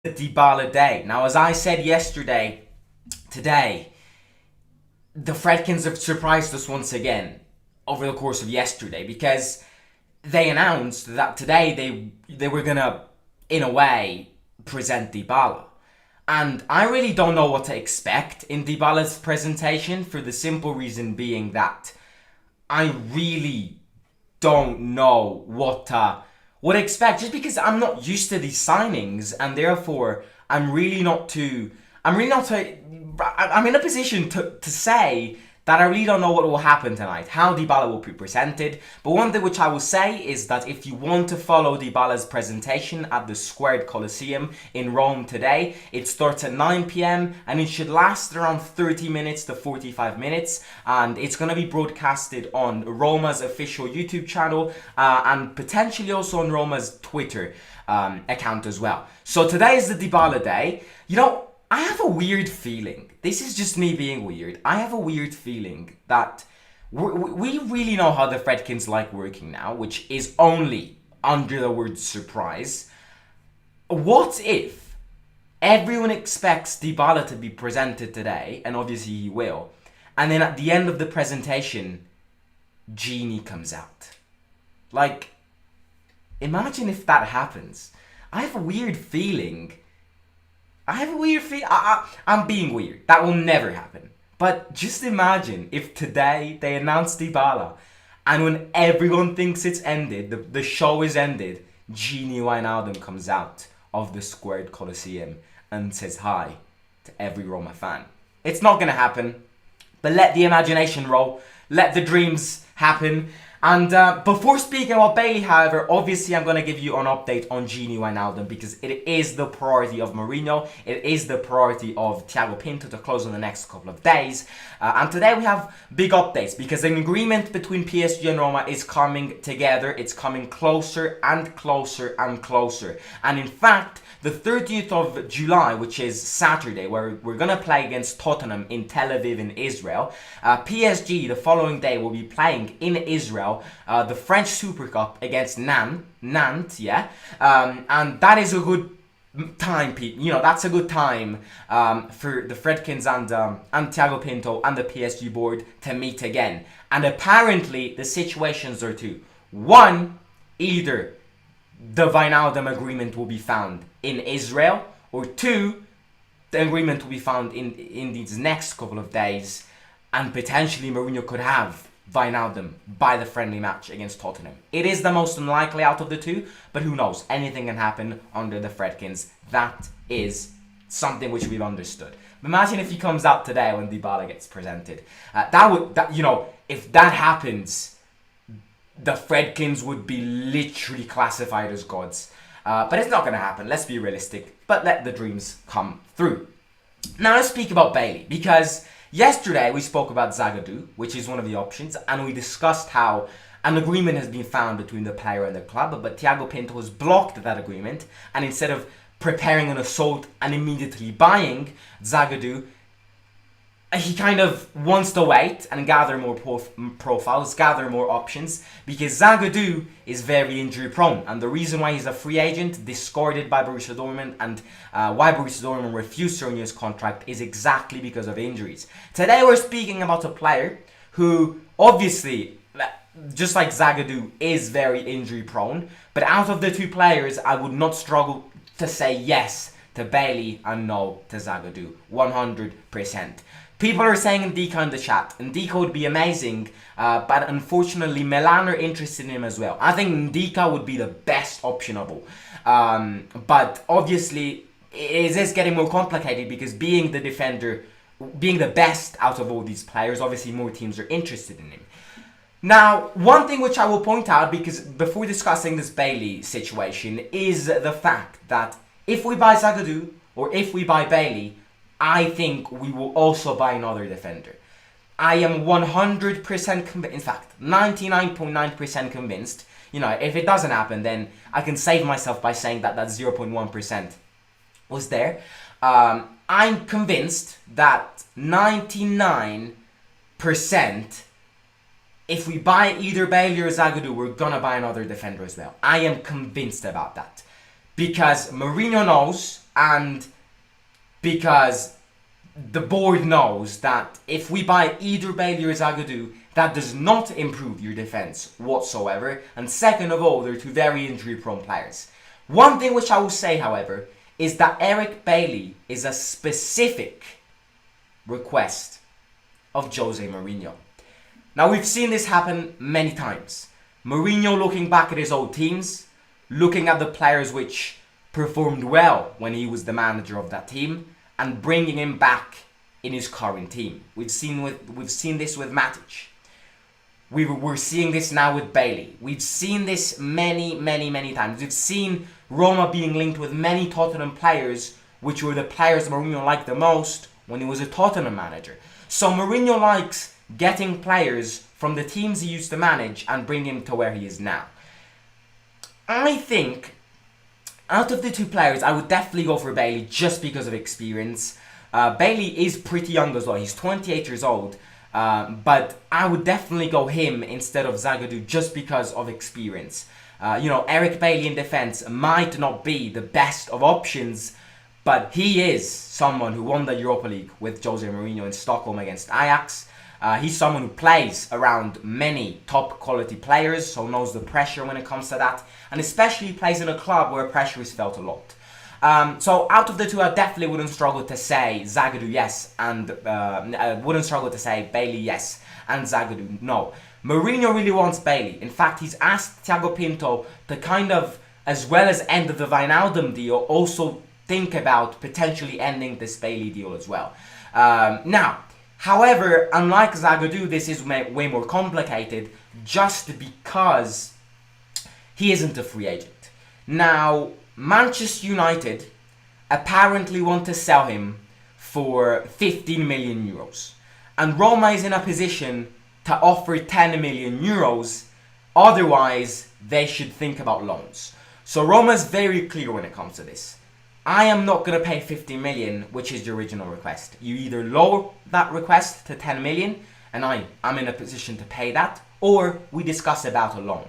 Dybala day. Now, as I said yesterday, today, the Fredkins have surprised us once again over the course of yesterday because they announced that today they were gonna, in a way, present Dybala. And I really don't know what to expect in Dybala's presentation for the simple reason being that I really don't know what to expect, just because I'm not used to these signings, and therefore I'm in a position to say that I really don't know what will happen tonight, how Dybala will be presented. But one thing which I will say is that if you want to follow Dybala's presentation at the Squared Colosseum in Rome today, it starts at 9 p.m. and it should last around 30 minutes to 45 minutes. And it's going to be broadcasted on Roma's official YouTube channel and potentially also on Roma's Twitter account as well. So today is the Dybala day. I have a weird feeling. This is just me being weird. I have a weird feeling that we really know how the Fredkins like working now, which is only under the word surprise. What if everyone expects Dybala to be presented today, and obviously he will, and then at the end of the presentation, Genie comes out? Like, imagine if that happens. I have a weird feeling. I'm being weird. That will never happen. But just imagine if today they announce Dybala, and when everyone thinks it's ended, the show is ended, Genie Wijnaldum comes out of the Squared Colosseum and says hi to every Roma fan. It's not gonna happen, but let the imagination roll. Let the dreams happen. And before speaking about Bailly, however, obviously I'm going to give you an update on Genie Wijnaldum because it is the priority of Mourinho. It is the priority of Thiago Pinto to close in the next couple of days. And today we have big updates because an agreement between PSG and Roma is coming together. It's coming closer and closer and closer. And in fact, the 30th of July, which is Saturday, where we're going to play against Tottenham in Tel Aviv in Israel, PSG the following day will be playing in Israel the French Super Cup against Nantes, yeah? And that is a good time, Pete. That's a good time for the Fredkins and Thiago Pinto and the PSG board to meet again. And apparently the situations are two. One, either the Wijnaldum agreement will be found in Israel, or two, the agreement will be found in these next couple of days, and potentially Mourinho could have Wijnaldum by the friendly match against Tottenham. It is the most unlikely out of the two, but who knows? Anything can happen under the Fredkins. That is something which we've understood. Imagine if he comes out today when Dybala gets presented. If that happens, the Fredkins would be literally classified as gods. But it's not going to happen. Let's be realistic. But let the dreams come through. Now let's speak about Bailly, because yesterday we spoke about Zagadou, which is one of the options, and we discussed how an agreement has been found between the player and the club, but Thiago Pinto has blocked that agreement, and instead of preparing an assault and immediately buying Zagadou, he kind of wants to wait and gather more profiles, gather more options, because Zagadou is very injury prone, and the reason why he's a free agent, discarded by Borussia Dortmund, and why Borussia Dortmund refused to renew his contract is exactly because of injuries. Today we're speaking about a player who obviously, just like Zagadou, is very injury prone, but out of the two players I would not struggle to say yes to Bailly and no to Zagadou, 100%. People are saying Ndika in the chat. Ndika would be amazing, but unfortunately Milan are interested in him as well. I think Ndika would be the best optionable. But obviously it is getting more complicated because being the defender, being the best out of all these players, obviously more teams are interested in him. Now, one thing which I will point out, because before discussing this Bailly situation, is the fact that if we buy Zagadou or if we buy Bailly, I think we will also buy another defender. I am 100% convinced, in fact, 99.9% convinced. If it doesn't happen, then I can save myself by saying that 0.1% was there. I'm convinced that 99%, if we buy either Bailly or Zagadou, we're gonna buy another defender as well. I am convinced about that. Because Mourinho knows and because the board knows that if we buy either Bailly or Zagadou, that does not improve your defense whatsoever. And second of all, they're two very injury-prone players. One thing which I will say, however, is that Eric Bailly is a specific request of Jose Mourinho. Now, we've seen this happen many times. Mourinho looking back at his old teams, looking at the players which performed well when he was the manager of that team, and bringing him back in his current team. We've seen this with Matic. We're seeing this now with Bailly. We've seen this many times. We've seen Roma being linked with many Tottenham players, which were the players Mourinho liked the most when he was a Tottenham manager. So Mourinho likes getting players from the teams he used to manage and bring him to where he is now. I think out of the two players, I would definitely go for Bailly just because of experience. Bailly is pretty young as well. He's 28 years old. But I would definitely go him instead of Zagadou just because of experience. Eric Bailly in defence might not be the best of options, but he is someone who won the Europa League with Jose Mourinho in Stockholm against Ajax. He's someone who plays around many top quality players, so knows the pressure when it comes to that, and especially plays in a club where pressure is felt a lot. So out of the two, I definitely wouldn't struggle to say Zagadou yes, and wouldn't struggle to say Bailly yes and Zagadou no. Mourinho really wants Bailly. In fact, he's asked Thiago Pinto to kind of, as well as end the Wijnaldum deal, also think about potentially ending this Bailly deal as well. Now, however, unlike Zagadou, this is way more complicated just because he isn't a free agent. Now, Manchester United apparently want to sell him for 15 million euros. And Roma is in a position to offer 10 million euros. Otherwise, they should think about loans. So Roma is very clear when it comes to this. I am not going to pay 15 million, which is the original request. You either lower that request to 10 million, and I'm in a position to pay that, or we discuss about a loan.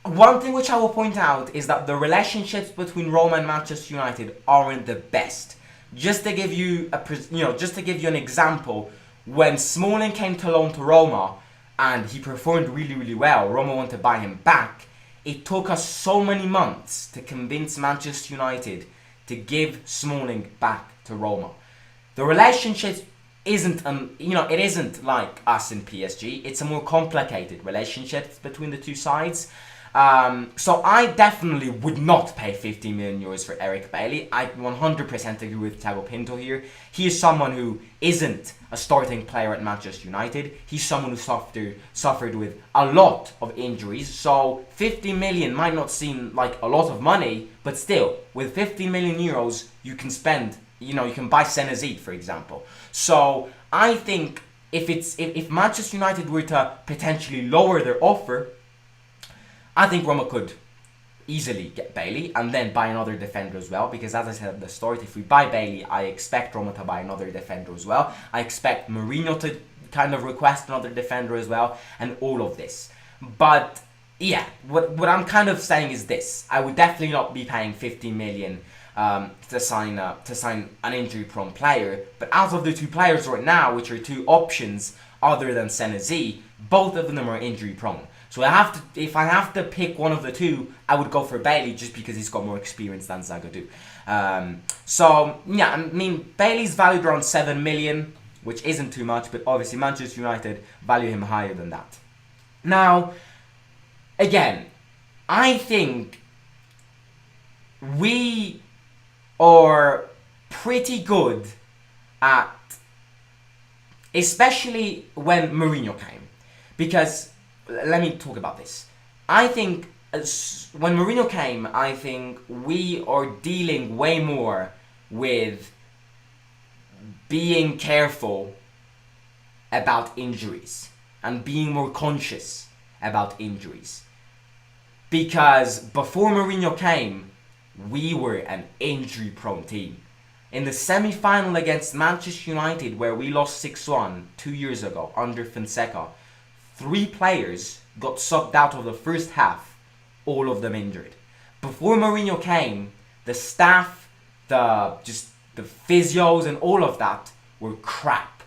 One thing which I will point out is that the relationships between Roma and Manchester United aren't the best. Just to give you an example, when Smalling came to loan to Roma and he performed really well, Roma wanted to buy him back. It took us so many months to convince Manchester United to give Smalling back to Roma. The relationship isn't like us in PSG. It's a more complicated relationship between the two sides. So I definitely would not pay 15 million euros for Eric Bailly. I 100% agree with Thiago Pinto here. He is someone who isn't a starting player at Manchester United. He's someone who suffered with a lot of injuries. So 15 million might not seem like a lot of money, but still, with 15 million euros, you can spend, you can buy Senezid, for example. So I think if Manchester United were to potentially lower their offer, I think Roma could easily get Bailly and then buy another defender as well, because as I said at the start, if we buy Bailly, I expect Roma to buy another defender as well. I expect Mourinho to kind of request another defender as well, and all of this. But yeah, what I'm kind of saying is this: I would definitely not be paying 15 million to sign an injury-prone player. But out of the two players right now, which are two options other than Senezi, both of them are injury-prone. So if I have to pick one of the two, I would go for Bailly just because he's got more experience than Zagadou. So yeah, I mean, Bailly's valued around 7 million, which isn't too much, but obviously Manchester United value him higher than that. Now, again, I think we are pretty good at, especially when Mourinho came, because let me talk about this. I think when Mourinho came, I think we are dealing way more with being careful about injuries and being more conscious about injuries. Because before Mourinho came, we were an injury-prone team. In the semi-final against Manchester United, where we lost 6-1 2 years ago under Fonseca, 3 players got subbed out of the first half, all of them injured. Before Mourinho came, the staff the physios and all of that were crap.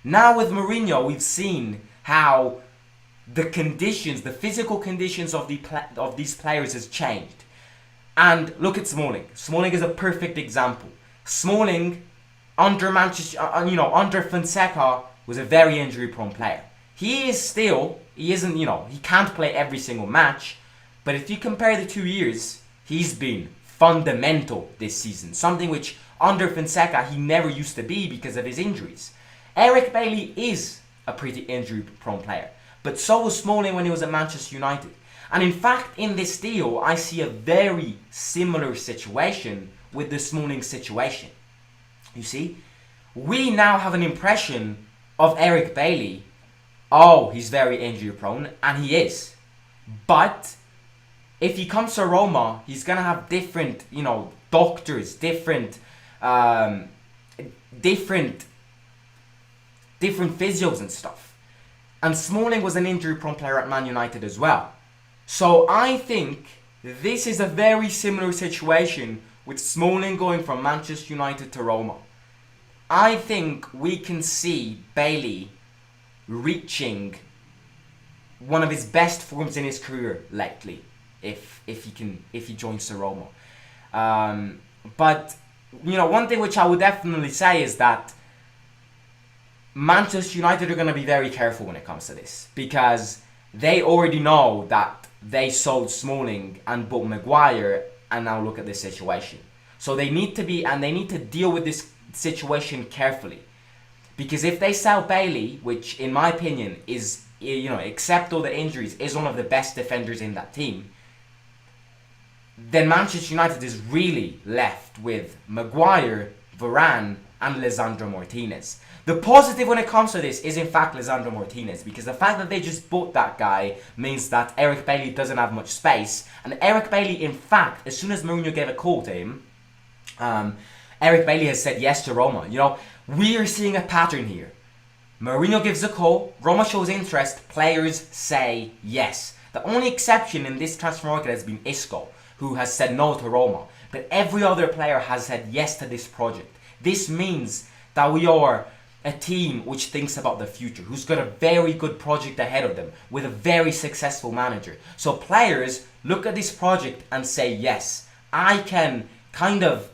Now with Mourinho, we've seen how the conditions, the physical conditions of these players has changed. And look at Smalling. Smalling is a perfect example. Smalling, under under Fonseca, was a very injury-prone player. He can't play every single match, but if you compare the 2 years, he's been fundamental this season. Something which under Fonseca he never used to be because of his injuries. Eric Bailly is a pretty injury-prone player, but so was Smalling when he was at Manchester United. And in fact, in this deal, I see a very similar situation with the Smalling situation. You see, we now have an impression of Eric Bailly. Oh, he's very injury-prone, and he is. But if he comes to Roma, he's gonna have different, doctors, different physios and stuff. And Smalling was an injury-prone player at Man United as well. So I think this is a very similar situation with Smalling going from Manchester United to Roma. I think we can see Bailly reaching one of his best forms in his career lately, if he joins to Roma. But one thing which I would definitely say is that Manchester United are going to be very careful when it comes to this, because they already know that they sold Smalling and bought Maguire, and now look at this situation. So they need to deal with this situation carefully, because if they sell Bailly, which in my opinion is, except all the injuries, is one of the best defenders in that team, then Manchester United is really left with Maguire, Varane and Lisandro Martinez. The positive when it comes to this is in fact Lisandro Martinez, because the fact that they just bought that guy means that Eric Bailly doesn't have much space. And Eric Bailly, in fact, as soon as Mourinho gave a call to him, Eric Bailly has said yes to Roma. We are seeing a pattern here. Mourinho gives a call, Roma shows interest, players say yes. The only exception in this transfer market has been Isco, who has said no to Roma. But every other player has said yes to this project. This means that we are a team which thinks about the future, who's got a very good project ahead of them, with a very successful manager. So players look at this project and say, yes, I can kind of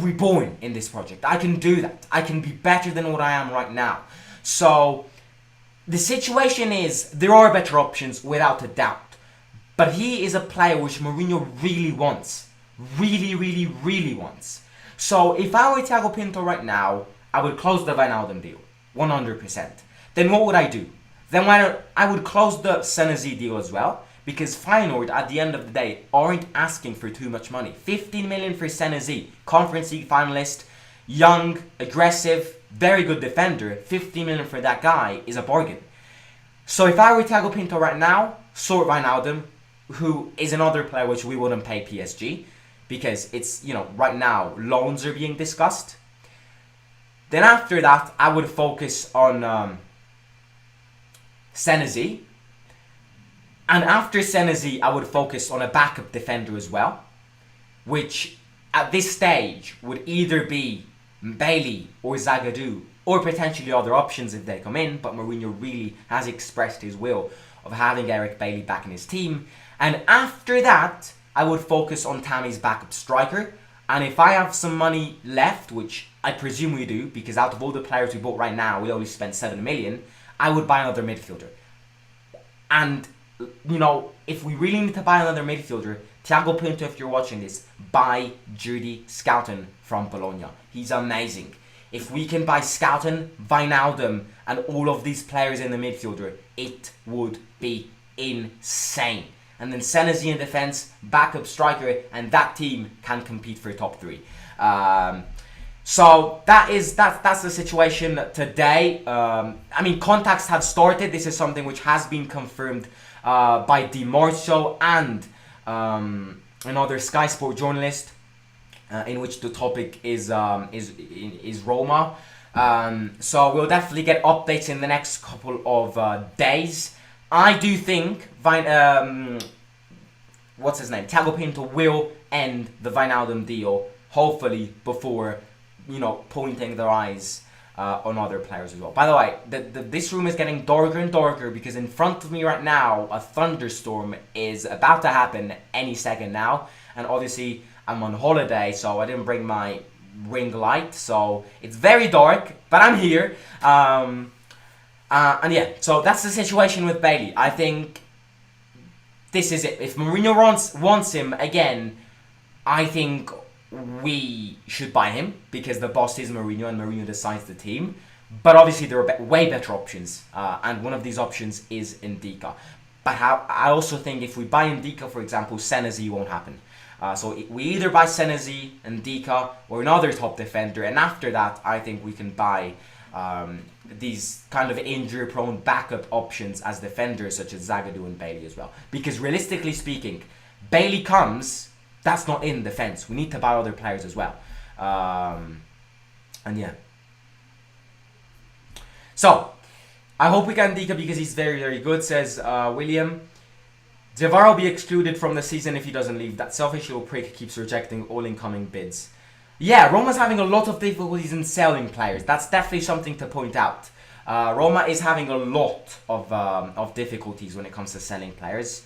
reborn in this project. I can do that. I can be better than what I am right now. So the situation is, there are better options without a doubt. But he is a player which Mourinho really wants. Really, really, really wants. So if I were Thiago Pinto right now, I would close the Wijnaldum deal. 100%. Then what would I do? Then I would close the Senesi deal as well. Because Feyenoord, at the end of the day, aren't asking for too much money. 15 million for Senesi, Conference League finalist, young, aggressive, very good defender. 15 million for that guy is a bargain. So if I were Thiago Pinto right now, sort Wijnaldum, who is another player which we wouldn't pay PSG, because it's, right now, loans are being discussed. Then after that, I would focus on Senesi. And after Senesi, I would focus on a backup defender as well, which at this stage would either be Bailly or Zagadou, or potentially other options if they come in, but Mourinho really has expressed his will of having Eric Bailly back in his team. And after that, I would focus on Tammy's backup striker. And if I have some money left, which I presume we do, because out of all the players we bought right now, we only spent 7 million, I would buy another midfielder. And if we really need to buy another midfielder, Thiago Pinto, if you're watching this, buy Jordi Scouten from Bologna. He's amazing. If we can buy Scouten, Wijnaldum, and all of these players in the midfielder, it would be insane. And then Senesi in defense, backup striker, and that team can compete for top 3. So that's the situation today. Contacts have started. This is something which has been confirmed by Di Marzio and another Sky Sport journalist, in which the topic is Roma. So we'll definitely get updates in the next couple of days. I do think what's his name? Thiago Pinto will end the Wijnaldum deal, hopefully before, pointing their eyes on other players as well. By the way, this room is getting darker and darker because in front of me right now, a thunderstorm is about to happen any second now. And obviously, I'm on holiday, so I didn't bring my ring light, so it's very dark, but I'm here. And yeah, so that's the situation with Bailly. I think this is it. If Mourinho wants him again, I think we should buy him because the boss is Mourinho and Mourinho decides the team. But obviously there are way better options, and one of these options is Ndika. But I also think if we buy Ndika, for example, Senesi won't happen. So we either buy Senesi, Ndika, or another top defender, and after that I think we can buy these kind of injury-prone backup options as defenders such as Zagadou and Bailly as well. Because realistically speaking, Bailly comes, that's not in defense. We need to buy other players as well. And yeah. So, I hope we get Ndika because he's very, very good, says William. Diawara will be excluded from the season if he doesn't leave. That selfish little prick keeps rejecting all incoming bids. Yeah, Roma's having a lot of difficulties in selling players. That's definitely something to point out. Roma is having a lot of difficulties when it comes to selling players.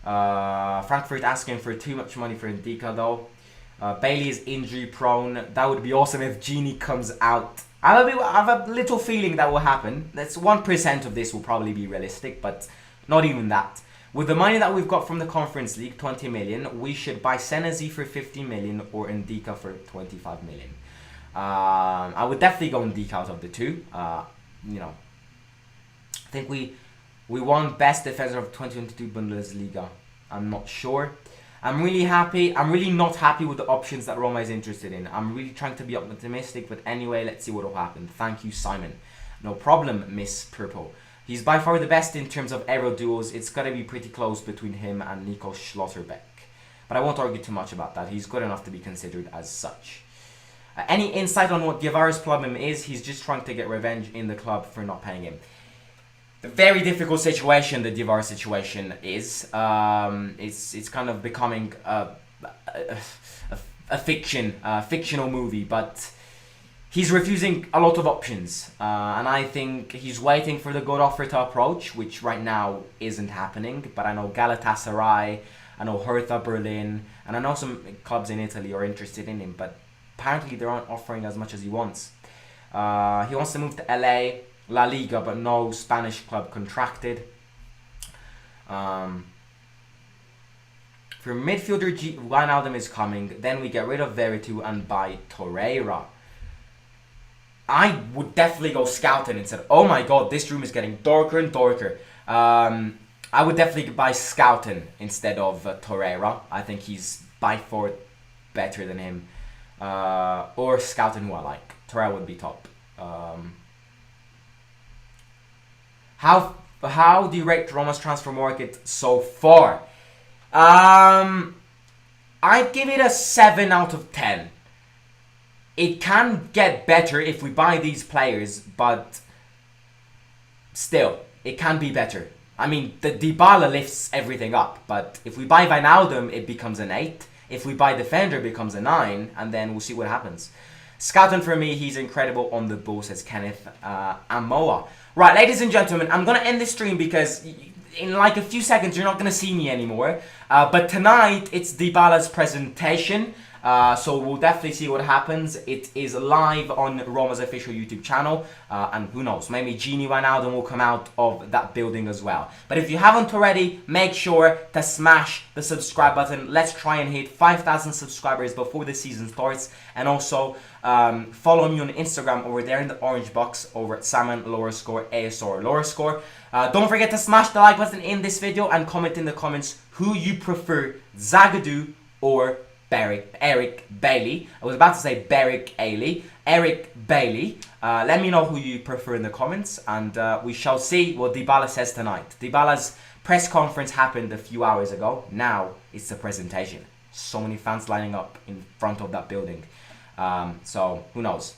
Frankfurt asking for too much money for Ndika though. Bailly is injury prone. That would be awesome if Genie comes out. I have a little feeling that will happen. That's 1% of this will probably be realistic, but not even that. With the money that we've got from the Conference League, 20 million, we should buy Senesi for 50 million or Ndika for 25 million. I would definitely go Ndika out of the two. I think we won best defender of 2022 Bundesliga. I'm not sure. I'm really happy. I'm really not happy with the options that Roma is interested in. I'm really trying to be optimistic, but anyway, let's see what will happen. Thank you, Simon. No problem, Miss Purple. He's by far the best in terms of aerial duels. It's got to be pretty close between him and Nico Schlotterbeck. But I won't argue too much about that. He's good enough to be considered as such. Any insight on what Diawara's problem is? He's just trying to get revenge in the club for not paying him. A very difficult situation the Diawara situation is. It's kind of becoming a fictional movie, but he's refusing a lot of options, and I think he's waiting for the good offer to approach, which right now isn't happening. But I know Galatasaray, I know Hertha Berlin, and I know some clubs in Italy are interested in him, but apparently they aren't offering as much as he wants. He wants to move to LA, La Liga, but no Spanish club contracted. For midfielder, Wijnaldum is coming, then we get rid of Veretout and buy Torreira. I would definitely go scouting and said, oh my god, this room is getting darker and darker. I would definitely buy scouting instead of Torreira. I think he's by far better than him. Or scouting who I like. Torreira would be top. How do you rate Roma's transfer market so far? I'd give it a 7 out of 10. It can get better if we buy these players, but still, it can be better. I mean, the Dybala lifts everything up, but if we buy Wijnaldum, it becomes an 8. If we buy Defender, it becomes a 9, and then we'll see what happens. Scouting for me, he's incredible on the ball, says Kenneth Amoa. Right, ladies and gentlemen, I'm going to end this stream because in like a few seconds, you're not going to see me anymore. But tonight, it's Dybala's presentation. So we'll definitely see what happens. It is live on Roma's official YouTube channel. And who knows, maybe Genie Wijnaldum will come out of that building as well. But if you haven't already, make sure to smash the subscribe button. Let's try and hit 5,000 subscribers before the season starts. And also follow me on Instagram over there in the orange box over at Salmon_ASR _. Don't forget to smash the like button in this video and comment in the comments who you prefer, Zagadou or Eric Bailly. I was about to say Beric Ailey. Eric Bailly. Let me know who you prefer in the comments, and we shall see what Dybala says tonight. Dybala's press conference happened a few hours ago. Now it's the presentation. So many fans lining up in front of that building. So who knows?